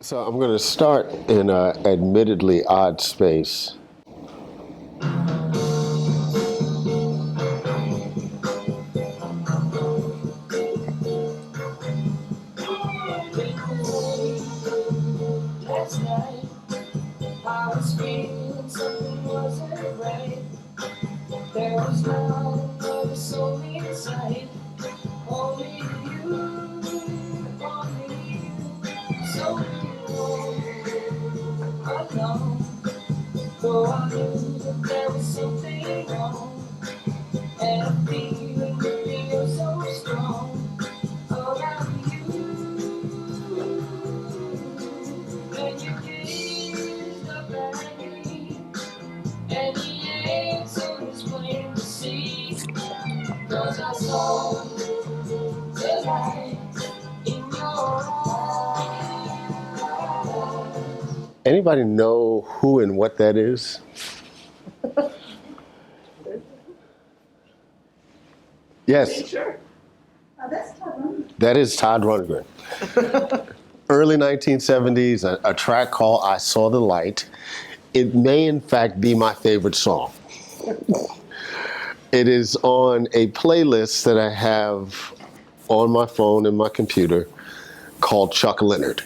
So I'm going to start in an admittedly odd space. Last night, I was feeling something wasn't right. There was not another soul inside. Only you, only you. So alone. Though I knew that there was something wrong, and a feeling that feels so strong around you. And you gazed up at me, and the answer was plain to see. 'Cause I saw the light in your eyes. Anybody know who and what that is? Yes. Sure. Oh, that's Todd Rundgren. That is Todd Rundgren. Early 1970s, a track called I Saw the Light. It may in fact be my favorite song. It is on a playlist that I have on my phone and my computer called Chuck Leonard.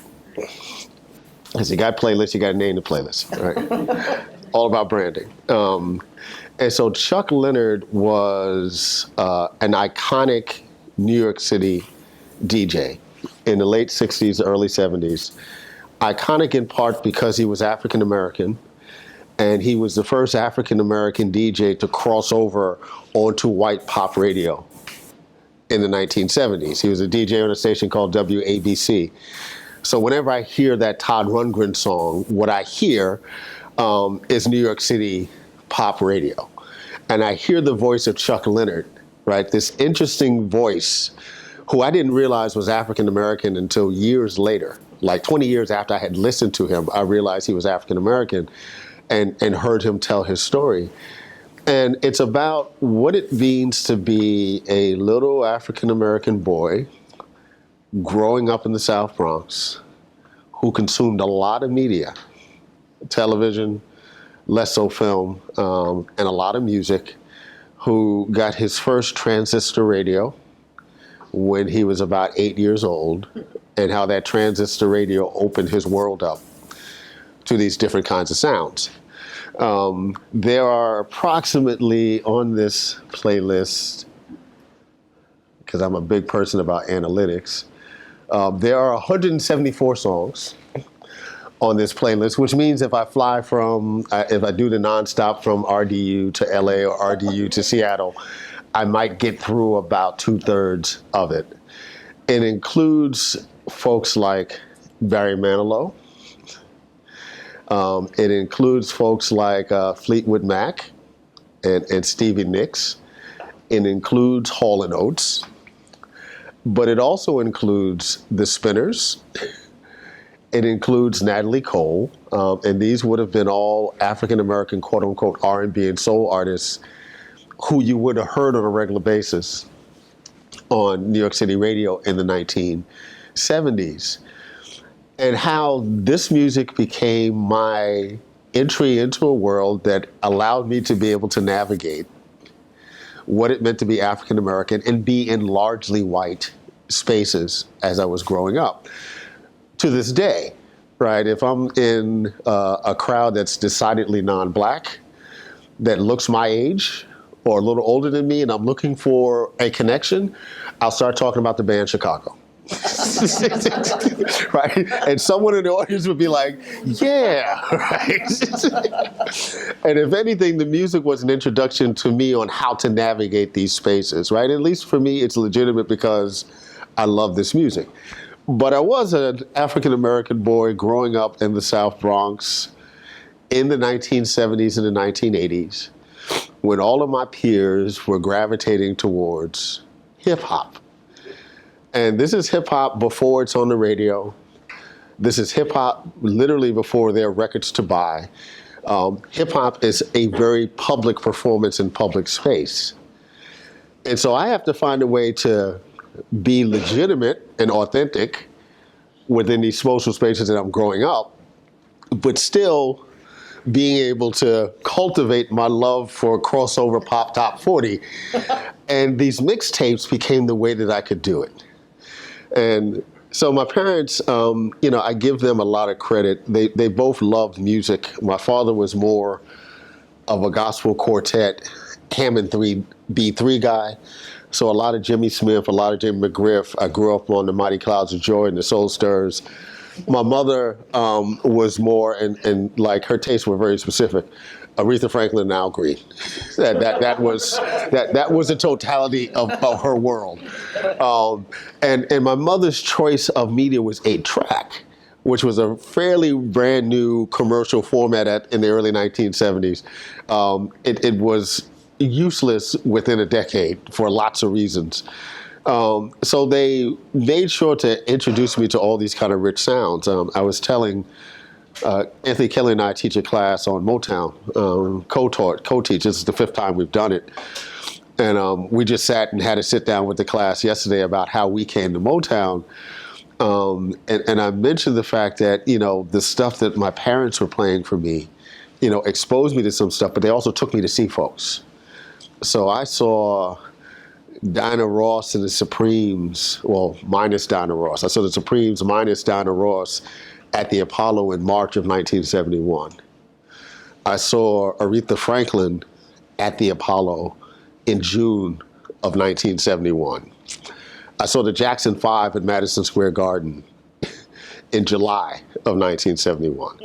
Because you got playlists, you got to name the playlist, right? All about branding. And so Chuck Leonard was an iconic New York City DJ in the late 60s, early 70s. Iconic in part because he was African American, and he was the first African American DJ to cross over onto white pop radio in the 1970s. He was a DJ on a station called WABC. So whenever I hear that Todd Rundgren song, what I hear is New York City pop radio. And I hear the voice of Chuck Leonard, right? This interesting voice, who I didn't realize was African American until years later. Like 20 years after I had listened to him, I realized he was African American and heard him tell his story. And it's about what it means to be a little African American boy growing up in the South Bronx who consumed a lot of media, television, less so film, and a lot of music, who got his first transistor radio when he was about 8 years old, and how that transistor radio opened his world up to these different kinds of sounds. There are approximately on this playlist, because I'm a big person about analytics, there are 174 songs on this playlist, which means if I fly if I do the nonstop from RDU to LA or RDU to Seattle, I might get through about 2/3 of it. It includes folks like Barry Manilow. It includes folks like Fleetwood Mac and Stevie Nicks. It includes Hall & Oates. But it also includes the Spinners. It includes Natalie Cole, and these would have been all African-American, quote-unquote, R&B and soul artists who you would have heard on a regular basis on New York City radio in the 1970s. And how this music became my entry into a world that allowed me to be able to navigate what it meant to be African-American and be in largely white spaces as I was growing up. To this day, right, if I'm in a crowd that's decidedly non-black, that looks my age or a little older than me, and I'm looking for a connection, I'll start talking about the band Chicago. Right? And someone in the audience would be like, yeah, right? And if anything, the music was an introduction to me on how to navigate these spaces, right? At least for me, it's legitimate because I love this music. But I was an African-American boy growing up in the South Bronx in the 1970s and the 1980s, when all of my peers were gravitating towards hip-hop. And this is hip-hop before it's on the radio. This is hip-hop literally before there are records to buy. Hip-hop is a very public performance in public space. And so I have to find a way to be legitimate and authentic within these social spaces that I'm growing up, but still being able to cultivate my love for crossover pop top 40. And these mixtapes became the way that I could do it. And so my parents, I give them a lot of credit. They both loved music. My father was more of a gospel quartet, Hammond B3 guy. So a lot of Jimmy Smith, a lot of Jimmy McGriff. I grew up on the Mighty Clouds of Joy and the Soul Stirrers. My mother was more, and like her tastes were very specific. Aretha Franklin and Al Green. That was the totality of her world. And my mother's choice of media was 8-track, which was a fairly brand new commercial format in the early 1970s. It was useless within a decade for lots of reasons. So they made sure to introduce me to all these kind of rich sounds. I was telling Anthony Kelly and I teach a class on Motown, co-teach. This is the 5th time we've done it. And we just sat and had a sit down with the class yesterday about how we came to Motown. And I mentioned the fact that, the stuff that my parents were playing for me, exposed me to some stuff, but they also took me to see folks. So I saw Dinah Ross and the Supremes, well, minus Dinah Ross. I saw the Supremes minus Dinah Ross at the Apollo in March of 1971. I saw Aretha Franklin at the Apollo in June of 1971. I saw the Jackson 5 at Madison Square Garden in July of 1971.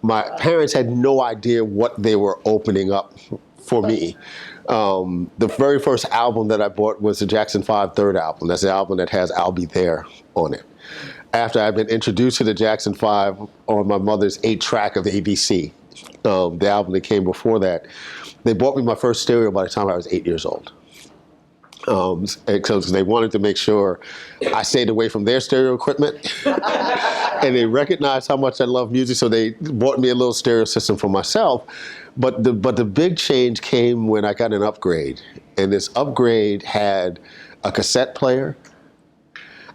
My parents had no idea what they were opening up for me. The very first album that I bought was the Jackson 5 third album. That's the album that has I'll Be There on it. After I'd been introduced to the Jackson 5 on my mother's 8-track of ABC, the album that came before that, they bought me my first stereo by the time I was 8 years old. Because they wanted to make sure I stayed away from their stereo equipment. And they recognized how much I love music, so they bought me a little stereo system for myself. But the big change came when I got an upgrade. And this upgrade had a cassette player,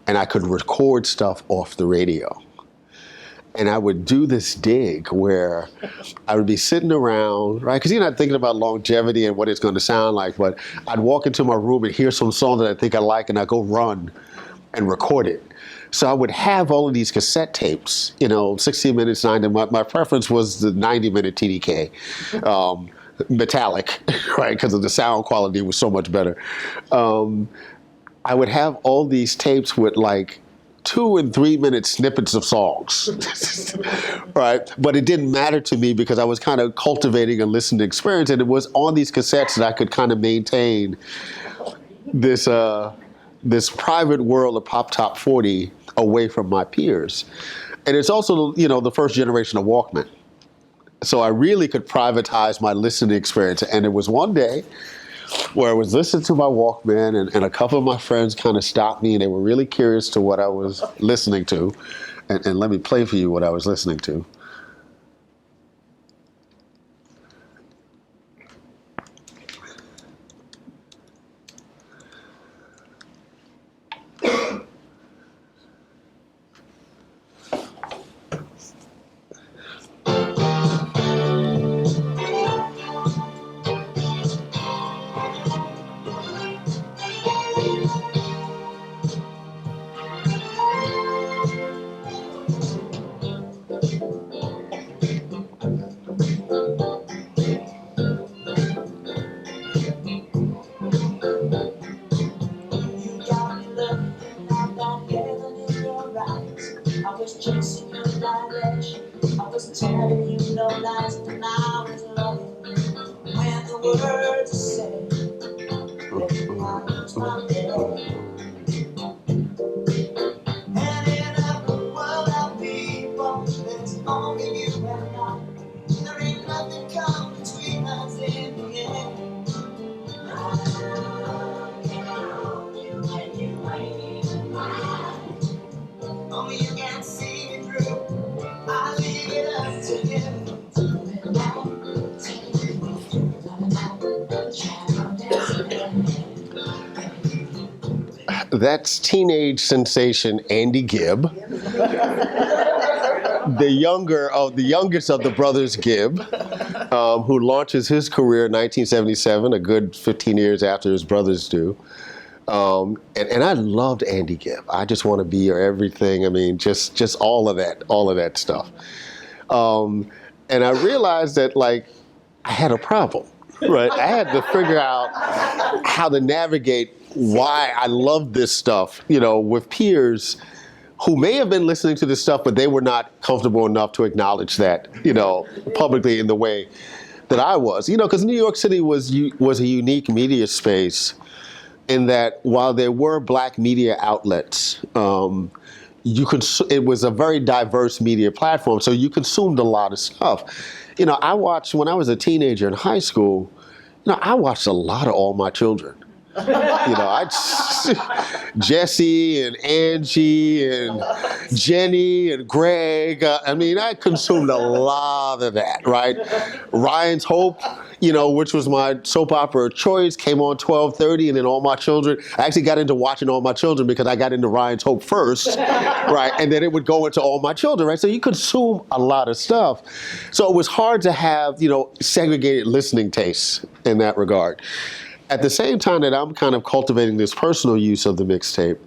and I could record stuff off the radio. And I would do this dig where I would be sitting around, right? Because you're not thinking about longevity and what it's going to sound like, but I'd walk into my room and hear some song that I think I like, and I'd go run and record it. So I would have all of these cassette tapes, 60 minutes, 90. My preference was the 90-minute TDK, metallic, right? Because the sound quality was so much better. I would have all these tapes with like 2 and 3 minute snippets of songs, right? But it didn't matter to me because I was kind of cultivating a listening experience, and it was on these cassettes that I could kind of maintain this private world of pop top 40 away from my peers. And it's also, the first generation of Walkman. So I really could privatize my listening experience. And it was one day where I was listening to my Walkman, and a couple of my friends kind of stopped me, and they were really curious to what I was listening to. And let me play for you what I was listening to. That's teenage sensation Andy Gibb the youngest of the brothers Gibb, who launches his career in 1977, a good 15 years after his brothers do. And I loved Andy Gibb. I just want to be your everything. I mean, just all of that stuff. And I realized that like I had a problem, right? I had to figure out how to navigate why I loved this stuff, with peers who may have been listening to this stuff, but they were not comfortable enough to acknowledge that, publicly in the way that I was. Because New York City was a unique media space in that while there were black media outlets, it was a very diverse media platform, so you consumed a lot of stuff. I watched, when I was a teenager in high school, I watched a lot of All My Children. Jesse and Angie and Jenny and Greg. I consumed a lot of that, right? Ryan's Hope, which was my soap opera of choice, came on 12:30, and then All My Children. I actually got into watching All My Children because I got into Ryan's Hope first, right? And then it would go into All My Children, right? So you consume a lot of stuff. So it was hard to have, segregated listening tastes in that regard. At the same time that I'm kind of cultivating this personal use of the mixtape,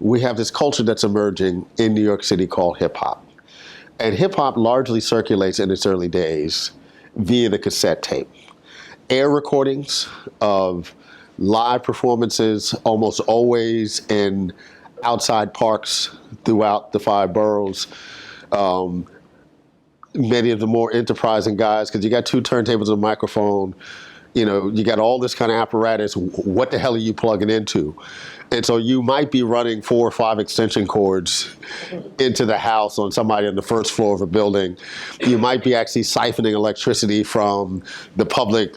we have this culture that's emerging in New York City called hip hop. And hip hop largely circulates in its early days via the cassette tape. Air recordings of live performances, almost always in outside parks throughout the 5 boroughs. Many of the more enterprising guys, because you got 2 turntables and a microphone, you got all this kind of apparatus. What the hell are you plugging into? And so you might be running 4 or 5 extension cords into the house on somebody on the first floor of a building. You might be actually siphoning electricity from the public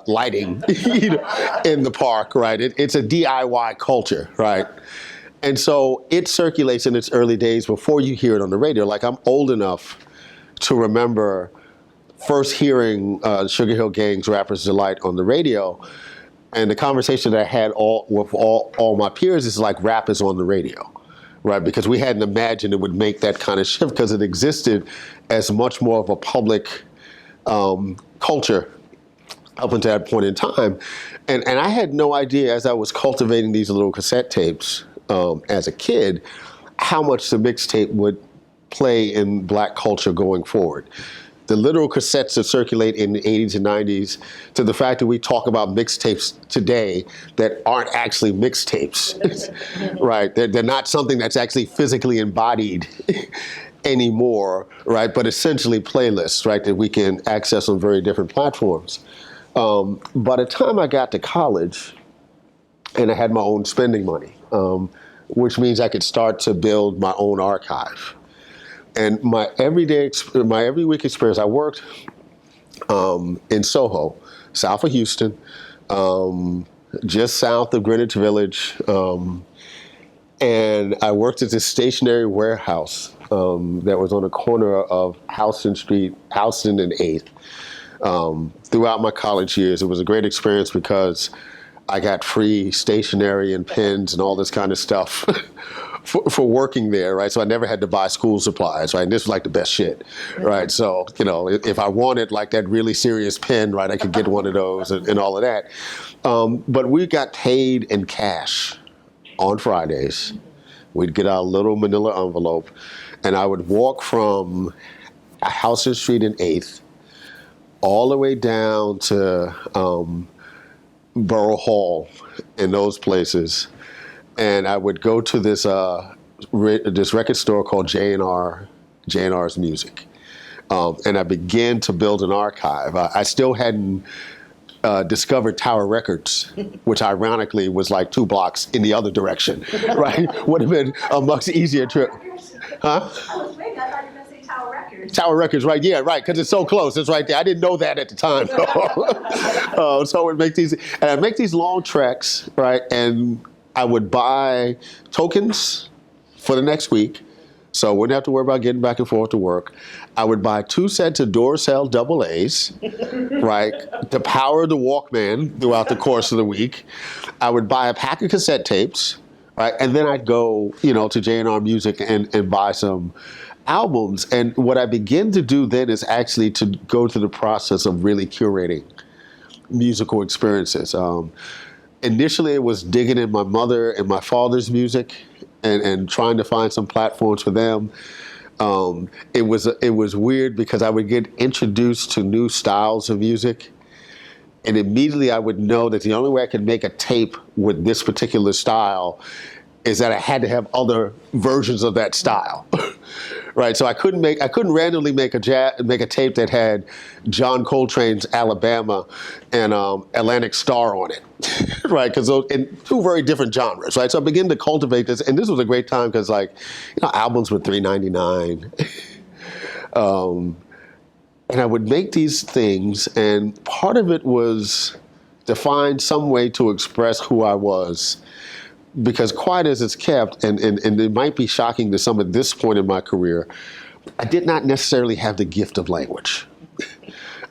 lighting in the park, right? It's a DIY culture, right? And so it circulates in its early days before you hear it on the radio. Like, I'm old enough to remember first hearing Sugar Hill Gang's Rapper's Delight on the radio, and the conversation that I had with all my peers is like, rap is on the radio, right? Because we hadn't imagined it would make that kind of shift, because it existed as much more of a public culture up until that point in time. And I had no idea, as I was cultivating these little cassette tapes as a kid, how much the mixtape would play in black culture going forward. The literal cassettes that circulate in the 80s and 90s, to the fact that we talk about mixtapes today that aren't actually mixtapes, right? They're not something that's actually physically embodied anymore, right? But essentially playlists, right, that we can access on very different platforms. By the time I got to college, and I had my own spending money, which means I could start to build my own archive. And my every week experience, I worked in Soho, south of Houston, just south of Greenwich Village. And I worked at this stationary warehouse that was on the corner of Houston and 8th. Throughout my college years, it was a great experience because I got free stationery and pens and all this kind of stuff for working there, right? So I never had to buy school supplies, right? And this was like the best shit, right? So, if I wanted like that really serious pen, right, I could get one of those and all of that. But we got paid in cash on Fridays. We'd get our little manila envelope, and I would walk from Houston Street and 8th all the way down to Borough Hall and those places. And I would go to this record store called J&R's Music. And I began to build an archive. I still hadn't discovered Tower Records, which ironically was like 2 blocks in the other direction, right? Would have been a much easier trip. Huh? I was waiting. I thought you were going to say Tower Records. Tower Records, right? Yeah, right, because it's so close. It's right there. I didn't know that at the time. So I would make these long treks, right? And I would buy tokens for the next week, so I wouldn't have to worry about getting back and forth to work. I would buy 2 sets of Duracell AA's, right, to power the Walkman throughout the course of the week. I would buy a pack of cassette tapes, right, and then I'd go, to J&R Music and buy some albums. And what I begin to do then is actually to go through the process of really curating musical experiences. Initially, it was digging in my mother and my father's music and trying to find some platforms for them. It was weird because I would get introduced to new styles of music, and immediately I would know that the only way I could make a tape with this particular style is that I had to have other versions of that style, right? So I couldn't randomly make a tape that had John Coltrane's Alabama and Atlantic Starr on it, right? Because those in two very different genres, right? So I began to cultivate this, and this was a great time because, like, albums were $3.99, and I would make these things, and part of it was to find some way to express who I was. Because quiet as it's kept, and it might be shocking to some at this point in my career, I did not necessarily have the gift of language.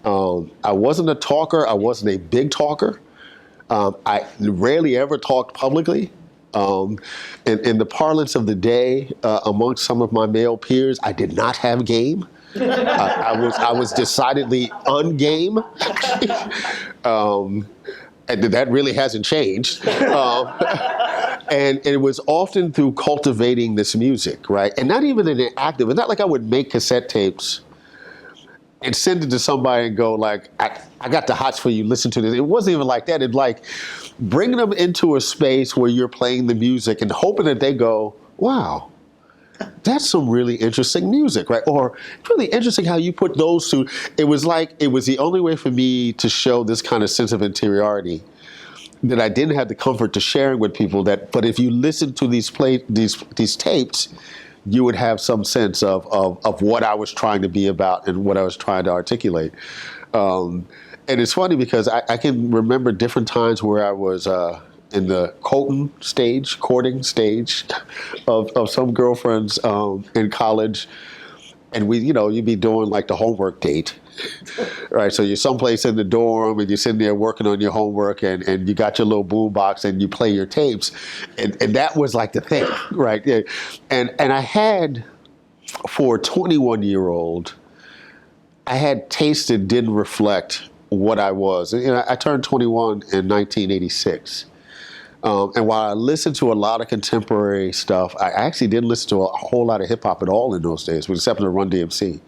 I wasn't a talker. I wasn't a big talker. I rarely ever talked publicly. In the parlance of the day, amongst some of my male peers, I did not have game. I was decidedly ungame. And that really hasn't changed. And it was often through cultivating this music, right? And not even in an active, it's not like I would make cassette tapes and send it to somebody and go like, I got the hots for you, listen to this. It wasn't even like that. It's like bringing them into a space where you're playing the music and hoping that they go, wow, that's some really interesting music, right? Or it's really interesting how you put those two. It was like, it was the only way for me to show this kind of sense of interiority that I didn't have the comfort to sharing with people but if you listen to these tapes, you would have some sense of what I was trying to be about and what I was trying to articulate. And it's funny because I can remember different times where I was in the courting stage of some girlfriends in college. And you'd be doing like the homework date, right? So you're someplace in the dorm and you're sitting there working on your homework and you got your little boom box and you play your tapes. And that was like the thing, right? Yeah. And I had, for a 21-year-old, I had taste that didn't reflect what I was. I turned 21 in 1986. And while I listened to a lot of contemporary stuff, I actually didn't listen to a whole lot of hip hop at all in those days, except for the Run DMC.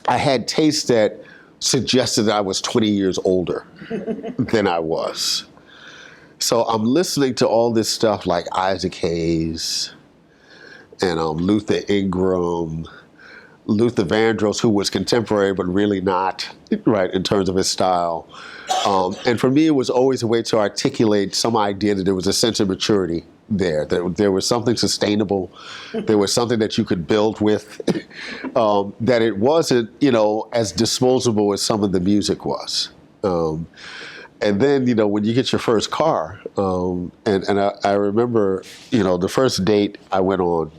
I had tastes that suggested that I was 20 years older than I was. So I'm listening to all this stuff like Isaac Hayes and Luther Ingram, Luther Vandross, who was contemporary but really not, right, in terms of his style. And for me, it was always a way to articulate some idea that there was a sense of maturity there, that there was something sustainable, there was something that you could build with, that it wasn't, as disposable as some of the music was. And then, when you get your first car, and I remember, the first date I went on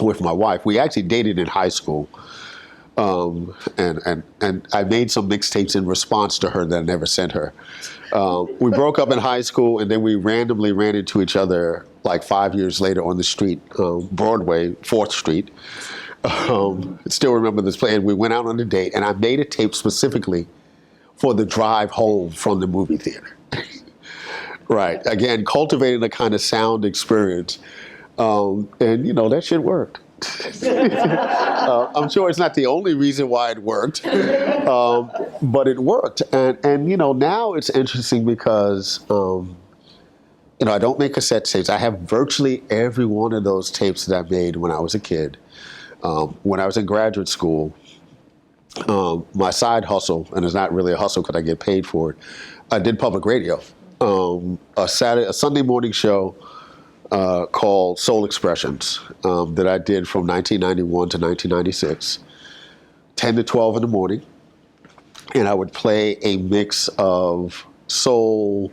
with my wife, we actually dated in high school. And I made some mixtapes in response to her that I never sent her. We broke up in high school, and then we randomly ran into each other like 5 years later on the street, Broadway, 4th Street. Still remember this play, and we went out on a date, and I made a tape specifically for the drive home from the movie theater. Right, again, cultivating a kind of sound experience. And that shit worked. I'm sure it's not the only reason why it worked, but it worked. And now it's interesting because, I don't make cassette tapes. I have virtually every one of those tapes that I made when I was a kid. When I was in graduate school, my side hustle, and it's not really a hustle because I get paid for it, I did public radio. A Sunday morning show called Soul Expressions that I did from 1991 to 1996, 10 to 12 in the morning. And I would play a mix of soul,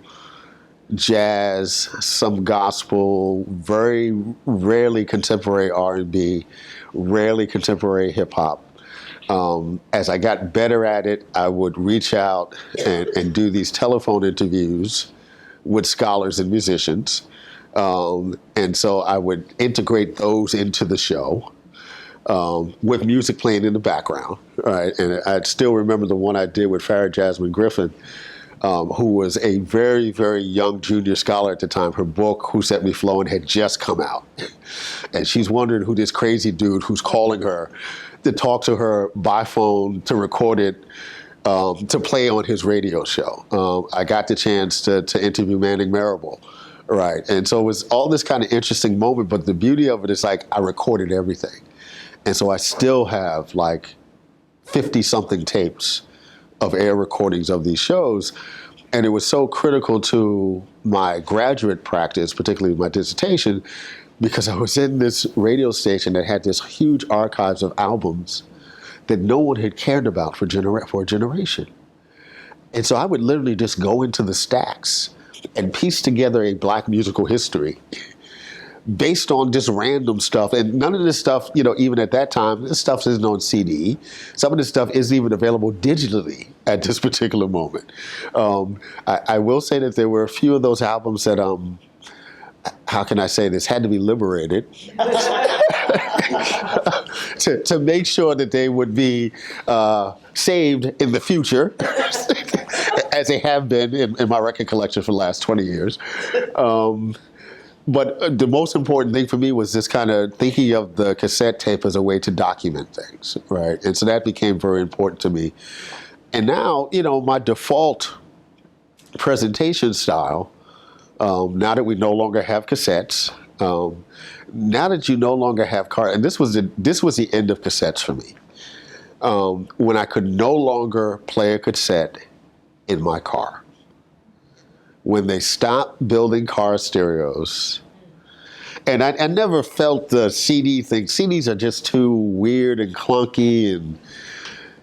jazz, some gospel, very rarely contemporary R&B, rarely contemporary hip hop. As I got better at it, I would reach out and do these telephone interviews with scholars and musicians. And so I would integrate those into the show with music playing in the background. Right? And I still remember the one I did with Farrah Jasmine Griffin, who was a very, very young junior scholar at the time. Her book, Who Set Me Flowing, had just come out. And she's wondering who this crazy dude who's calling her to talk to her by phone, to record it, to play on his radio show. I got the chance to interview Manning Marable. Right. And so it was all this kind of interesting moment. But the beauty of it is, like, I recorded everything. And so I still have like 50-something tapes of air recordings of these shows. And it was so critical to my graduate practice, particularly my dissertation, because I was in this radio station that had this huge archives of albums that no one had cared about for a generation. And so I would literally just go into the stacks and piece together a Black musical history based on just random stuff. And none of this stuff, even at that time, this stuff isn't on CD. Some of this stuff isn't even available digitally at this particular moment. I will say that there were a few of those albums that, how can I say this, had to be liberated to make sure that they would be saved in the future, as they have been in my record collection for the last 20 years. But the most important thing for me was this kind of thinking of the cassette tape as a way to document things, right? And so that became very important to me. And now, my default presentation style, now that we no longer have cassettes, now that you no longer have and this was the end of cassettes for me, when I could no longer play a cassette in my car. When they stopped building car stereos. And I never felt the CD thing. CDs are just too weird and clunky, and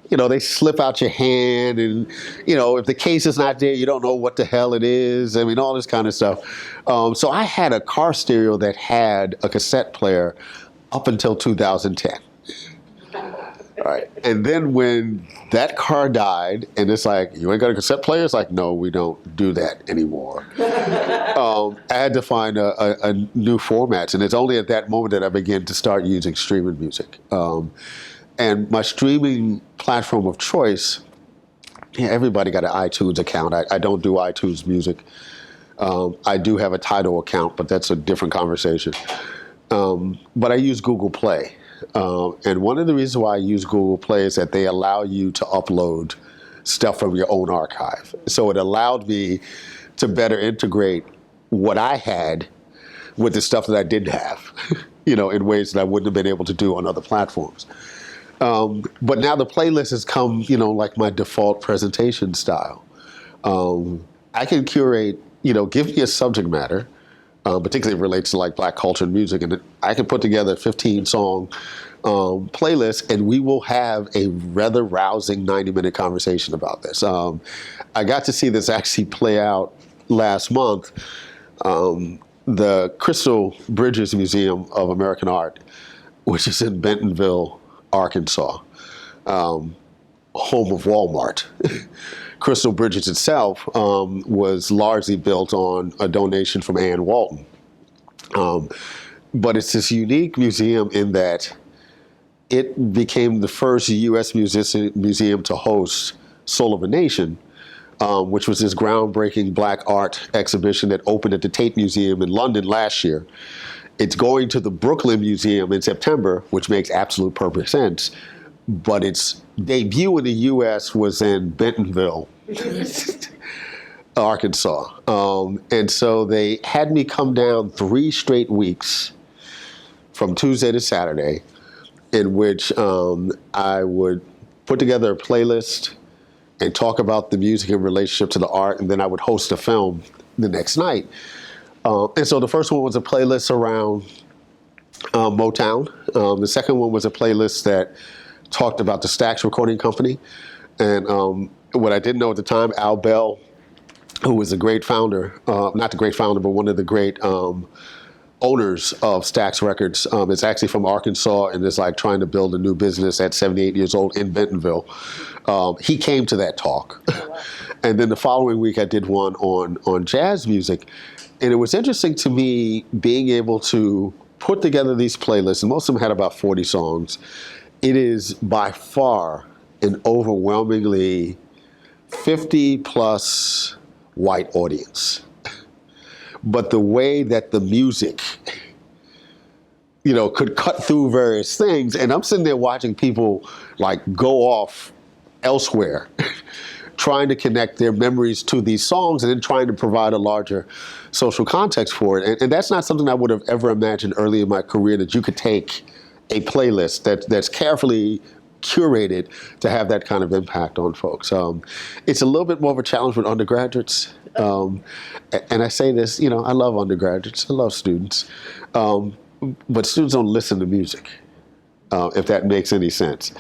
they slip out your hand, and if the case is not there, you don't know what the hell it is. I mean, all this kind of stuff. So I had a car stereo that had a cassette player up until 2010. Right. And then when that car died, and it's like, you ain't got a cassette player? It's like, no, we don't do that anymore. I had to find a new formats. And it's only at that moment that I began to start using streaming music. And my streaming platform of choice, everybody got an iTunes account. I don't do iTunes music. I do have a Tidal account, but that's a different conversation. But I use Google Play. And one of the reasons why I use Google Play is that they allow you to upload stuff from your own archive. So it allowed me to better integrate what I had with the stuff that I didn't have, in ways that I wouldn't have been able to do on other platforms. But now the playlist has come, like my default presentation style. I can curate, give me a subject matter, particularly relates to like Black culture and music, and I can put together a 15-song playlist, and we will have a rather rousing 90-minute conversation about this. I got to see this actually play out last month. The Crystal Bridges Museum of American Art, which is in Bentonville, Arkansas, home of Walmart. Crystal Bridges itself was largely built on a donation from Ann Walton. But it's this unique museum in that it became the first U.S. museum to host Soul of a Nation, which was this groundbreaking Black art exhibition that opened at the Tate Museum in London last year. It's going to the Brooklyn Museum in September, which makes absolute perfect sense. But its debut in the U.S. was in Bentonville, Arkansas. And so they had me come down 3 straight weeks from Tuesday to Saturday, in which I would put together a playlist and talk about the music in relationship to the art, and then I would host a film the next night. And so the first one was a playlist around Motown. The second one was a playlist that talked about the Stax Recording Company. And what I didn't know at the time, Al Bell, who was a great founder, not the great founder, but one of the great owners of Stax Records, is actually from Arkansas and is like trying to build a new business at 78 years old in Bentonville. He came to that talk. And then the following week I did one on jazz music. And it was interesting to me being able to put together these playlists, and most of them had about 40 songs. It is by far an overwhelmingly 50 plus white audience. But the way that the music, could cut through various things, and I'm sitting there watching people like go off elsewhere, trying to connect their memories to these songs and then trying to provide a larger social context for it. And that's not something I would have ever imagined early in my career, that you could take a playlist that's carefully curated to have that kind of impact on folks. It's a little bit more of a challenge with undergraduates. And I say this, I love undergraduates, I love students, but students don't listen to music, if that makes any sense.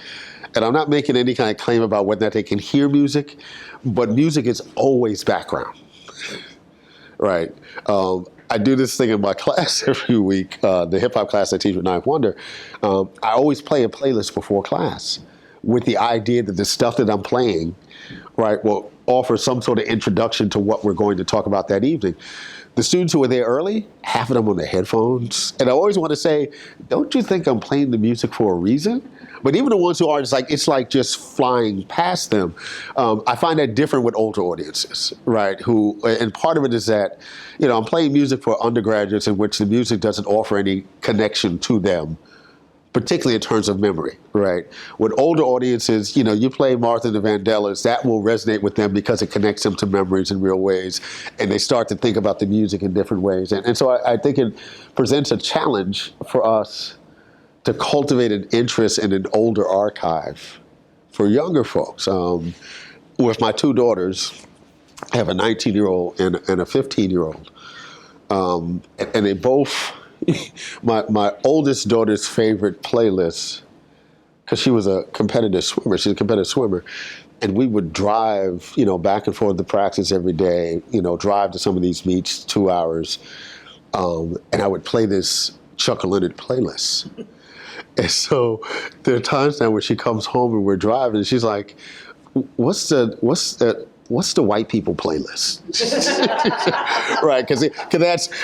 And I'm not making any kind of claim about whether or not they can hear music, but music is always background, right? I do this thing in my class every week, the hip hop class I teach with Ninth Wonder. I always play a playlist before class with the idea that the stuff that I'm playing, right, will offer some sort of introduction to what we're going to talk about that evening. The students who are there early, half of them on their headphones. And I always want to say, don't you think I'm playing the music for a reason? But even the ones who are, it's like just flying past them. I find that different with older audiences, right? And part of it is that, I'm playing music for undergraduates in which the music doesn't offer any connection to them, particularly in terms of memory, right? With older audiences, you play Martha and the Vandellas, that will resonate with them because it connects them to memories in real ways, and they start to think about the music in different ways. And so I think it presents a challenge for us to cultivate an interest in an older archive for younger folks. With my two daughters, I have a 19-year-old and a 15-year-old. And they both, my oldest daughter's favorite playlist, because she was a competitive swimmer, she's a competitive swimmer, and we would drive, back and forth to practice every day, drive to some of these meets 2 hours, and I would play this Chuck Leonard playlist. And so there are times now when she comes home and we're driving, and she's like, "What's the white people playlist?" Right? Because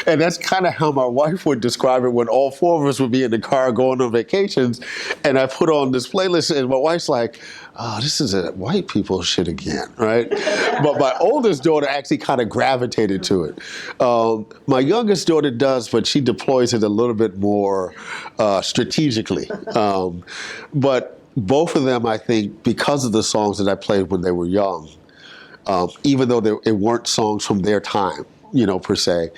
that's kind of how my wife would describe it when all four of us would be in the car going on vacations, and I put on this playlist, and my wife's like, "Oh, this is a white people shit again," right? But my oldest daughter actually kind of gravitated to it. My youngest daughter does, but she deploys it a little bit more strategically. But both of them, I think, because of the songs that I played when they were young, even though it weren't songs from their time, per se,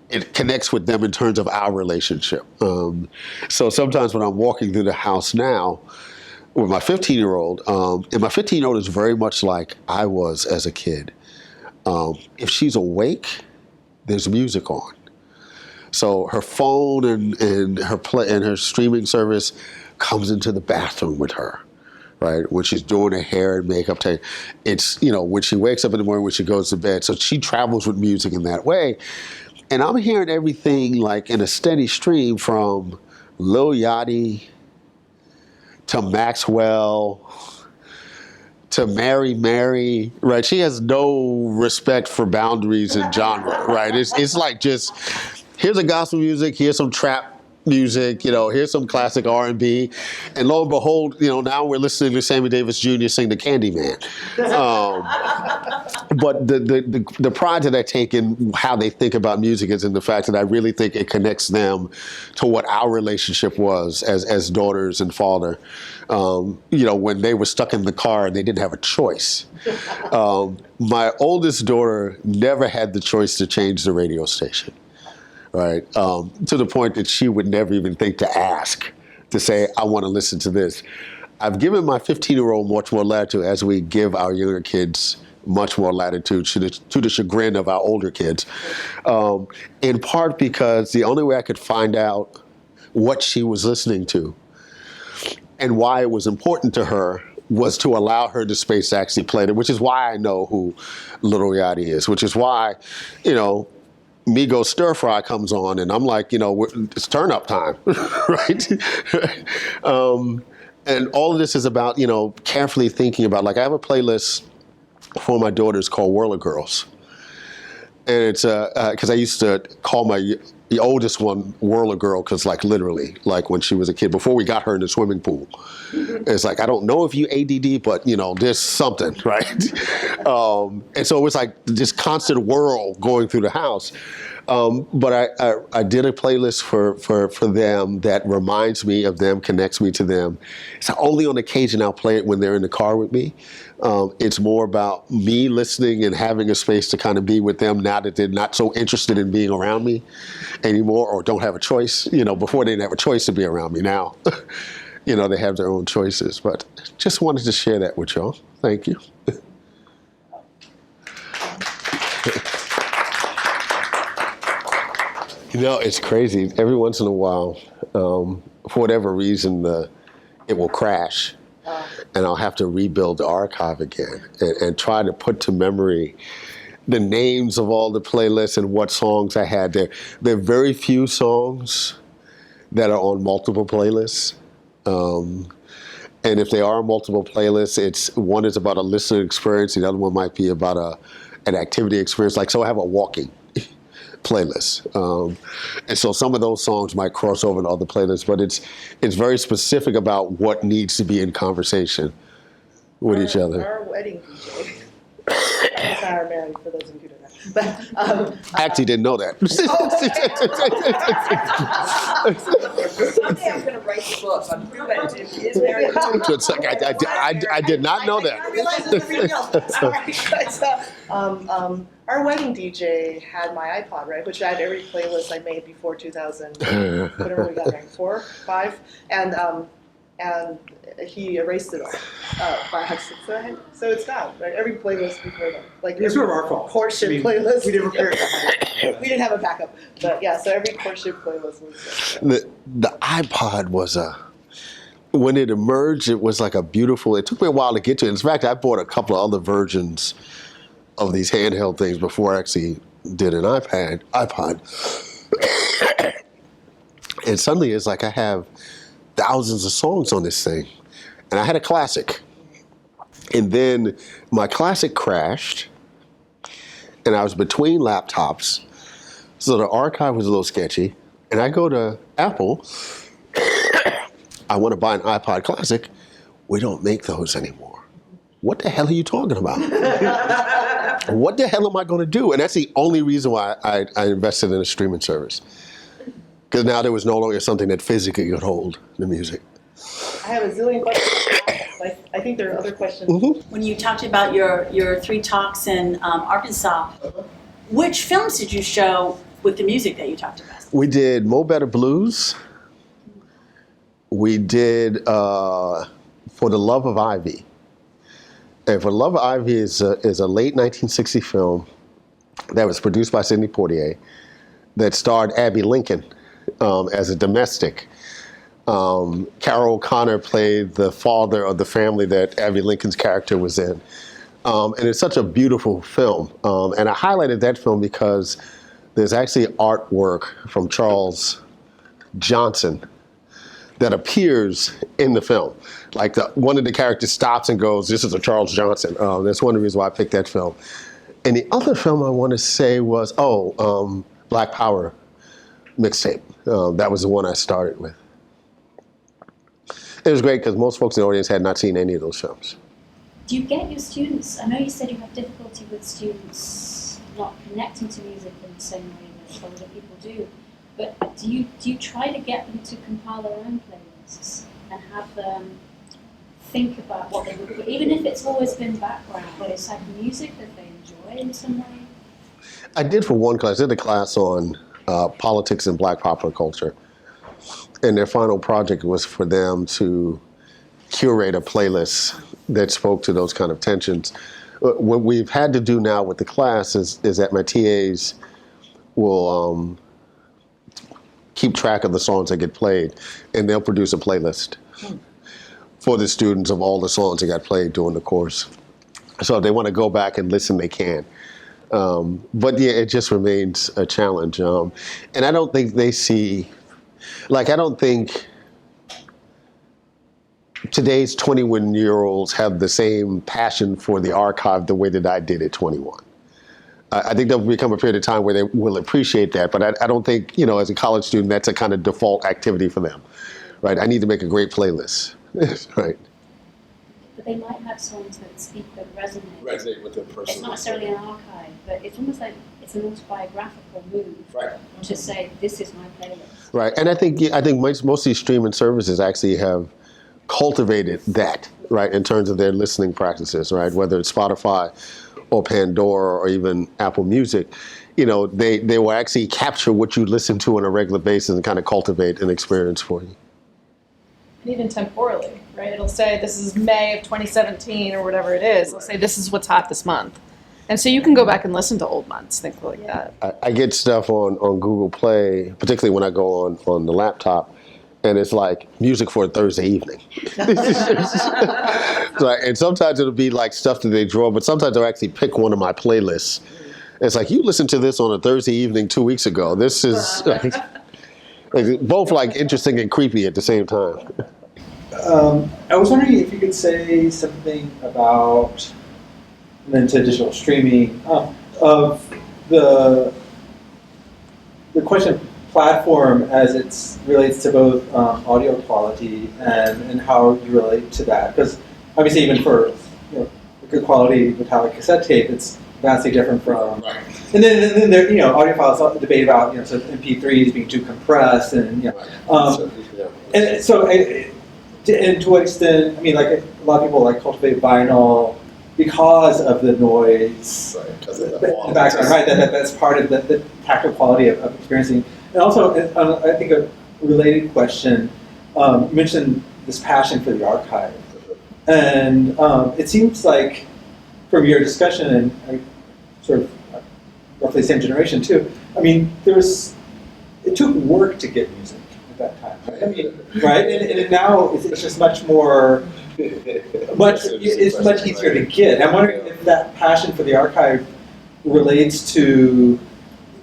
it connects with them in terms of our relationship. So sometimes when I'm walking through the house now with my 15-year-old, and my 15-year-old is very much like I was as a kid. If she's awake, there's music on. So her phone and her streaming service comes into the bathroom with her, right? When she's doing her hair and makeup, it's, when she wakes up in the morning, when she goes to bed. So she travels with music in that way. And I'm hearing everything like in a steady stream from Lil Yachty to Maxwell to Mary, right? She has no respect for boundaries and genre, right? It's like just, here's a gospel music, here's some trap music, here's some classic R&B, and lo and behold, now we're listening to Sammy Davis Jr. sing the Candyman. But the pride that I take in how they think about music is in the fact that I really think it connects them to what our relationship was as daughters and father. When they were stuck in the car and they didn't have a choice. My oldest daughter never had the choice to change the radio station. Right, to the point that she would never even think to ask, to say, I want to listen to this. I've given my 15-year-old much more latitude as we give our younger kids much more latitude to the chagrin of our older kids, in part because the only way I could find out what she was listening to and why it was important to her was to allow her the space to actually play it, which is why I know who Lil Yachty is, which is why, Migos Stir Fry comes on, and I'm like, it's turn up time, right? And all of this is about, carefully thinking about, like, I have a playlist for my daughters called Whirler Girls. And it's because I used to call the oldest one Whirler Girl because, like, literally, like when she was a kid, before we got her in the swimming pool, it's like, I don't know if you ADD, but, you know, there's something, right? And so it was like this constant whirl going through the house. But I did a playlist for them that reminds me of them, connects me to them. So only on occasion I'll play it when they're in the car with me. It's more about me listening and having a space to kind of be with them now that they're not so interested in being around me anymore, or don't have a choice. You know, before they didn't have a choice to be around me. Now, you know, they have their own choices. But just wanted to share that with y'all. Thank you. You know, it's crazy. Every once in a while, for whatever reason, it will crash. And I'll have to rebuild the archive again and try to put to memory the names of all the playlists and what songs I had there. There are very few songs that are on multiple playlists. And if they are on multiple playlists, one is about a listening experience, the other one might be about an activity experience. Like, so I have a walking playlist. And so some of those songs might cross over to other playlists, but it's very specific about what needs to be in conversation with each other. Our wedding DJ. It's not our married, for those of you who don't know. But, I actually didn't know that. Someday I'm gonna write the book on who is married. It's like, I did not know that. I realized it was real. Our wedding DJ had my iPod, right, which had every playlist I made before 2000, whatever we got, right, 4, 5, and he erased it all by accident. So it's gone, right? Every playlist before that, like It's sort of our fault. courtship playlist. We didn't prepare. We didn't have a backup, but yeah. So every courtship playlist was. The iPod was when it emerged, it was like a beautiful. It took me a while to get to it. In fact, I bought a couple of other versions of these handheld things before I actually did an iPod. And suddenly it's like I have thousands of songs on this thing. And I had a classic. And then my classic crashed, and I was between laptops. So the archive was a little sketchy. And I go to Apple. I want to buy an iPod Classic. We don't make those anymore. What the hell are you talking about? What the hell am I going to do? And that's the only reason why I invested in a streaming service. Because now there was no longer something that physically could hold the music. I have a zillion questions. I think there are other questions. Mm-hmm. When you talked about your 3 talks in Arkansas, which films did you show with the music that you talked about? We did Mo Better Blues. We did For the Love of Ivy. And For the Love of Ivy is a late 1960 film that was produced by Sidney Poitier that starred Abby Lincoln as a domestic. Carol O'Connor played the father of the family that Abby Lincoln's character was in. And it's such a beautiful film. And I highlighted that film because there's actually artwork from Charles Johnson that appears in the film. Like one of the characters stops and goes, "This is a Charles Johnson." That's one of the reasons why I picked that film. And the other film I want to say was, Black Power Mixtape. That was the one I started with. It was great because most folks in the audience had not seen any of those films. Do you get your students, I know you said you have difficulty with students not connecting to music in the same way that older people do, but do you try to get them to compile their own playlists and have them think about what they would, even if it's always been background, but it's like music that they enjoy in some way? I did for one class. I did a class on politics and Black popular culture. And their final project was for them to curate a playlist that spoke to those kind of tensions. What we've had to do now with the class is that my TAs will keep track of the songs that get played, and they'll produce a playlist for the students of all the songs that got played during the course. So if they want to go back and listen, they can. But yeah, it just remains a challenge. And I don't think they see, I don't think today's 21-year-olds have the same passion for the archive the way that I did at 21. I think there'll become a period of time where they will appreciate that, but I don't think, as a college student, that's a kind of default activity for them, right? I need to make a great playlist, right? But they might have songs that speak, that resonate. Resonate with their person. It's not necessarily an archive, but it's almost like it's an autobiographical move to say, this is my playlist. Right, and I think most of these streaming services actually have cultivated that, right, in terms of their listening practices, right? Whether it's Spotify or Pandora or even Apple Music, they will actually capture what you listen to on a regular basis and kind of cultivate an experience for you. And even temporally, right? It'll say this is May of 2017 or whatever it is. It'll say this is what's hot this month. And so you can go back and listen to old months, things like that. I get stuff on Google Play, particularly when I go on the laptop, and it's like music for a Thursday evening. Right, and sometimes it'll be like stuff that they draw, but sometimes they'll actually pick one of my playlists. It's like, you listened to this on a Thursday evening 2 weeks ago. This is both like interesting and creepy at the same time. I was wondering if you could say something about, and then to digital streaming, of the question of platform as it relates to both audio quality and how you relate to that. Because obviously, even for a good quality metallic cassette tape, it's vastly different from. Right. And then there, audiophiles debate about so MP3s being too compressed and and so. And to what extent, I mean, like a lot of people cultivate vinyl because of the noise, because of the background, right? That's part of the tactile quality of experiencing. And also, I think a related question, you mentioned this passion for the archive. And it seems like from your discussion, and sort of roughly the same generation too, I mean, it took work to get music at that time, right? I mean, right? And now it's just much more, it's much easier to get. I'm wondering if that passion for the archive relates to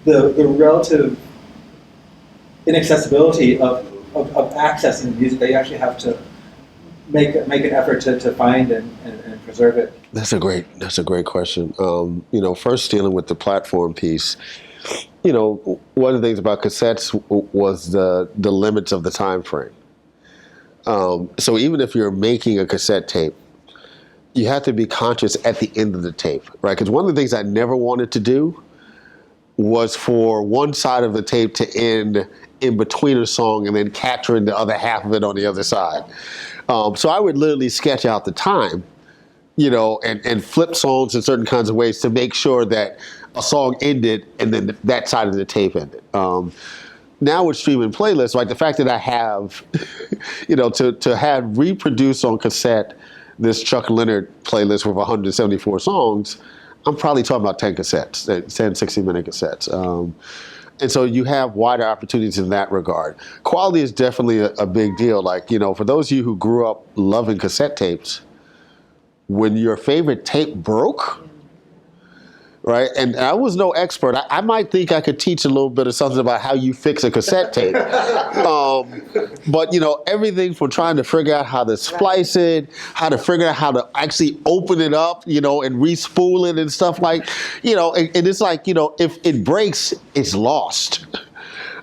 the relative inaccessibility of accessing the music that you actually have to make an effort to find and preserve it. That's a great question. First dealing with the platform piece, one of the things about cassettes was the limits of the time frame. So even if you're making a cassette tape, you have to be conscious at the end of the tape, right? Because one of the things I never wanted to do was for one side of the tape to end in between a song and then capturing the other half of it on the other side. So I would literally sketch out the time, and flip songs in certain kinds of ways to make sure that a song ended and then that side of the tape ended. Now with streaming playlists, like the fact that I have, to have reproduced on cassette this Chuck Leonard playlist with 174 songs, I'm probably talking about 10 cassettes, 10 60-minute cassettes. And so you have wider opportunities in that regard. Quality is definitely a big deal. Like, for those of you who grew up loving cassette tapes, when your favorite tape broke, right? And I was no expert. I might think I could teach a little bit of something about how you fix a cassette tape. But, everything from trying to figure out how to splice it, how to figure out how to actually open it up, and re-spool it and stuff like, and it's like, if it breaks, it's lost.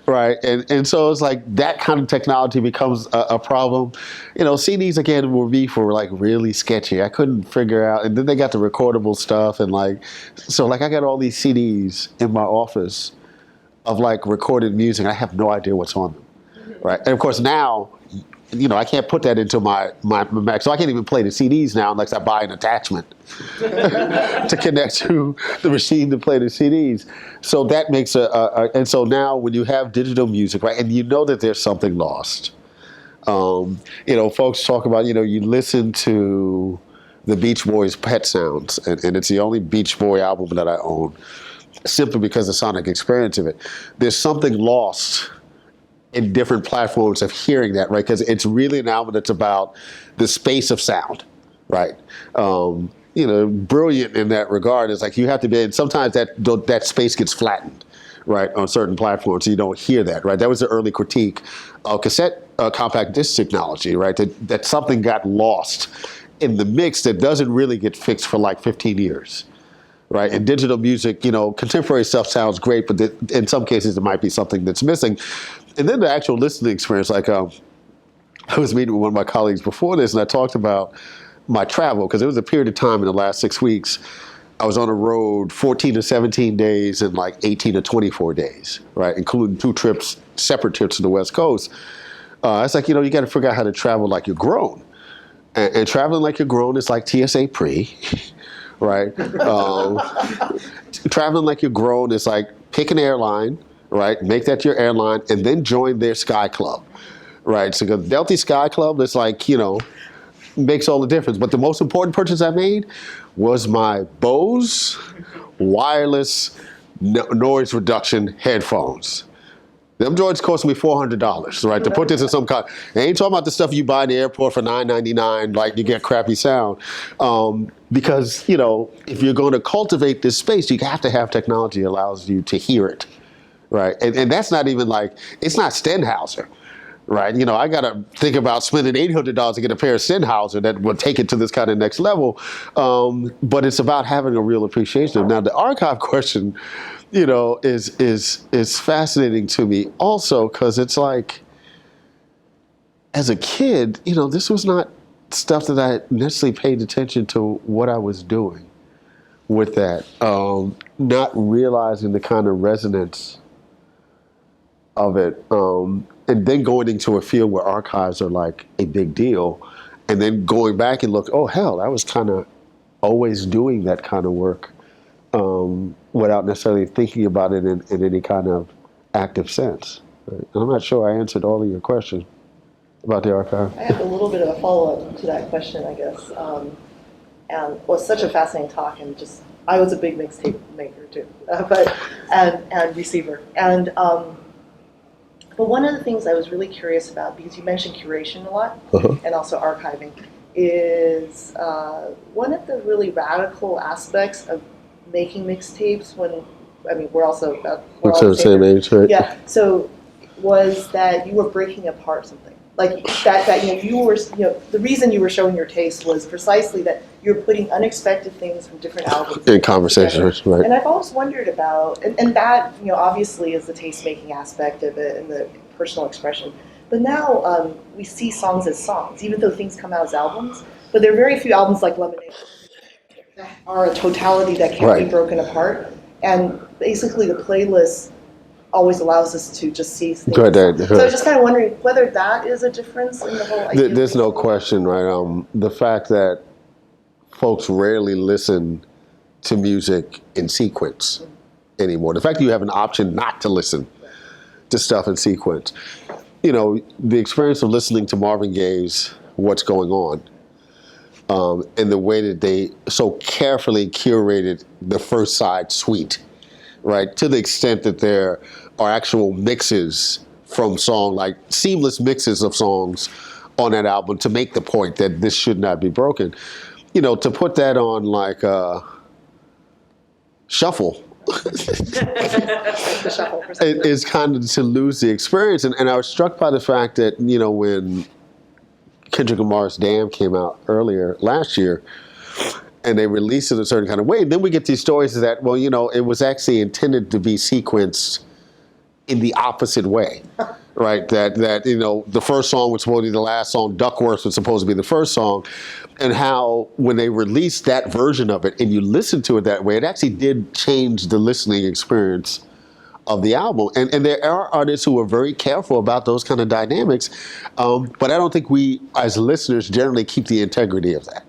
Right, and so it's like that kind of technology becomes a problem. CDs again will be for really sketchy. I couldn't figure out, and then they got the recordable stuff, and I got all these CDs in my office of recorded music. I have no idea what's on them, right? And of course now, I can't put that into my Mac, so I can't even play the CDs now unless I buy an attachment to connect to the machine to play the CDs. So that makes and so now when you have digital music, right, and that there's something lost. Folks talk about, you listen to the Beach Boys' Pet Sounds, and it's the only Beach Boy album that I own, simply because of the sonic experience of it. There's something lost in different platforms of hearing that, right? Because it's really an album that's about the space of sound, right? Brilliant in that regard. It's like you have to be, and sometimes that space gets flattened, right, on certain platforms, so you don't hear that, right? That was the early critique of cassette compact disc technology, right? That something got lost in the mix that doesn't really get fixed for like 15 years. Right, in digital music, contemporary stuff sounds great, but in some cases there might be something that's missing. And then the actual listening experience, like I was meeting with one of my colleagues before this, and I talked about my travel, because there was a period of time in the last 6 weeks, I was on the road 14 to 17 days and like 18 to 24 days, right, including 2 trips, separate trips to the West Coast. It's like, you got to figure out how to travel like you're grown. And traveling like you're grown is like TSA pre. Right? Traveling like you're grown is like pick an airline, right? Make that your airline, and then join their Sky Club, right? So the Douthit Sky Club is like, makes all the difference. But the most important purchase I made was my Bose wireless noise reduction headphones. Them joints cost me $400, right? To put this in some kind. I ain't talking about the stuff you buy in the airport for $9.99, like you get crappy sound. Because, if you're going to cultivate this space, you have to have technology that allows you to hear it, right? And that's not even like, it's not Stenhauser, right? I got to think about spending $800 to get a pair of Sennheiser that will take it to this kind of next level. But it's about having a real appreciation of. Now, the archive question, is fascinating to me also, because it's like, as a kid, this was not stuff that I necessarily paid attention to what I was doing with that. Not realizing the kind of resonance of it. And then going into a field where archives are like a big deal, and then going back and look, oh hell, I was kind of always doing that kind of work. Without necessarily thinking about it in any kind of active sense. Right? I'm not sure I answered all of your questions about the archive. I have a little bit of a follow-up to that question, I guess. And it was such a fascinating talk, and I was a big mixtape maker too, and receiver. And but one of the things I was really curious about, because you mentioned curation a lot, and also archiving, is one of the really radical aspects of making mixtapes we're also we're all the same age, right? Yeah. So was that you were breaking apart something like that you were the reason you were showing your taste was precisely that you're putting unexpected things from different albums in conversations, right? And I've always wondered about and that obviously is the taste making aspect of it and the personal expression. But now we see songs as songs, even though things come out as albums. But there are very few albums like Lemonade that are a totality that can't be broken apart. And basically the playlist always allows us to just see things. So I was just kind of wondering whether that is a difference in the whole idea. There's no question, right? The fact that folks rarely listen to music in sequence anymore. The fact that you have an option not to listen to stuff in sequence. The experience of listening to Marvin Gaye's What's Going On, and the way that they so carefully curated the first side suite, right? To the extent that there are actual mixes from song, like seamless mixes of songs on that album to make the point that this should not be broken. To put that on like shuffle, is kind of to lose the experience. And I was struck by the fact that, when Kendrick Lamar's Damn came out earlier last year, and they released it a certain kind of way. Then we get these stories that, it was actually intended to be sequenced in the opposite way, right? That the first song was supposed to be the last song, Duckworth was supposed to be the first song, and how when they released that version of it and you listen to it that way, it actually did change the listening experience of the album. And there are artists who are very careful about those kind of dynamics, but I don't think we as listeners generally keep the integrity of that,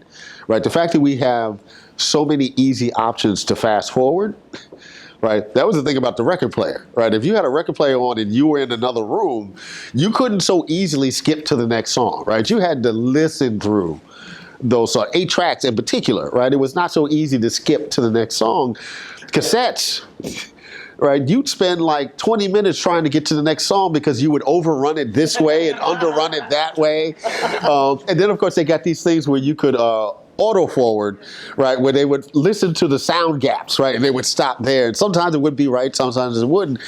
right? The fact that we have so many easy options to fast forward, right? That was the thing about the record player, right? If you had a record player on and you were in another room, you couldn't so easily skip to the next song, right? You had to listen through those 8 tracks in particular, right? It was not so easy to skip to the next song. Cassettes, right? You'd spend like 20 minutes trying to get to the next song because you would overrun it this way and underrun it that way. And then, of course, they got these things where you could auto forward, right, where they would listen to the sound gaps, right, and they would stop there. And sometimes it would be right, sometimes it wouldn't.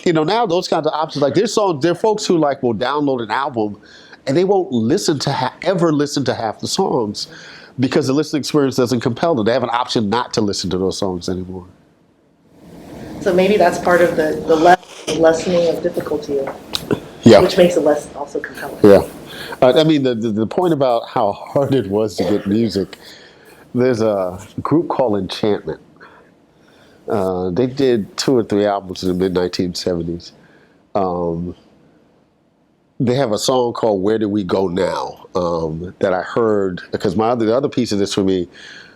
Now those kinds of options, like there are folks who like will download an album and they won't ever listen to half the songs because the listening experience doesn't compel them. They have an option not to listen to those songs anymore. So maybe that's part of the lessening of difficulty, Yeah. which makes it less also compelling. Yeah. The point about how hard it was to get music, there's a group called Enchantment. They did 2 or 3 albums in the mid-1970s. They have a song called Where Do We Go Now that I heard, because the other piece of this for me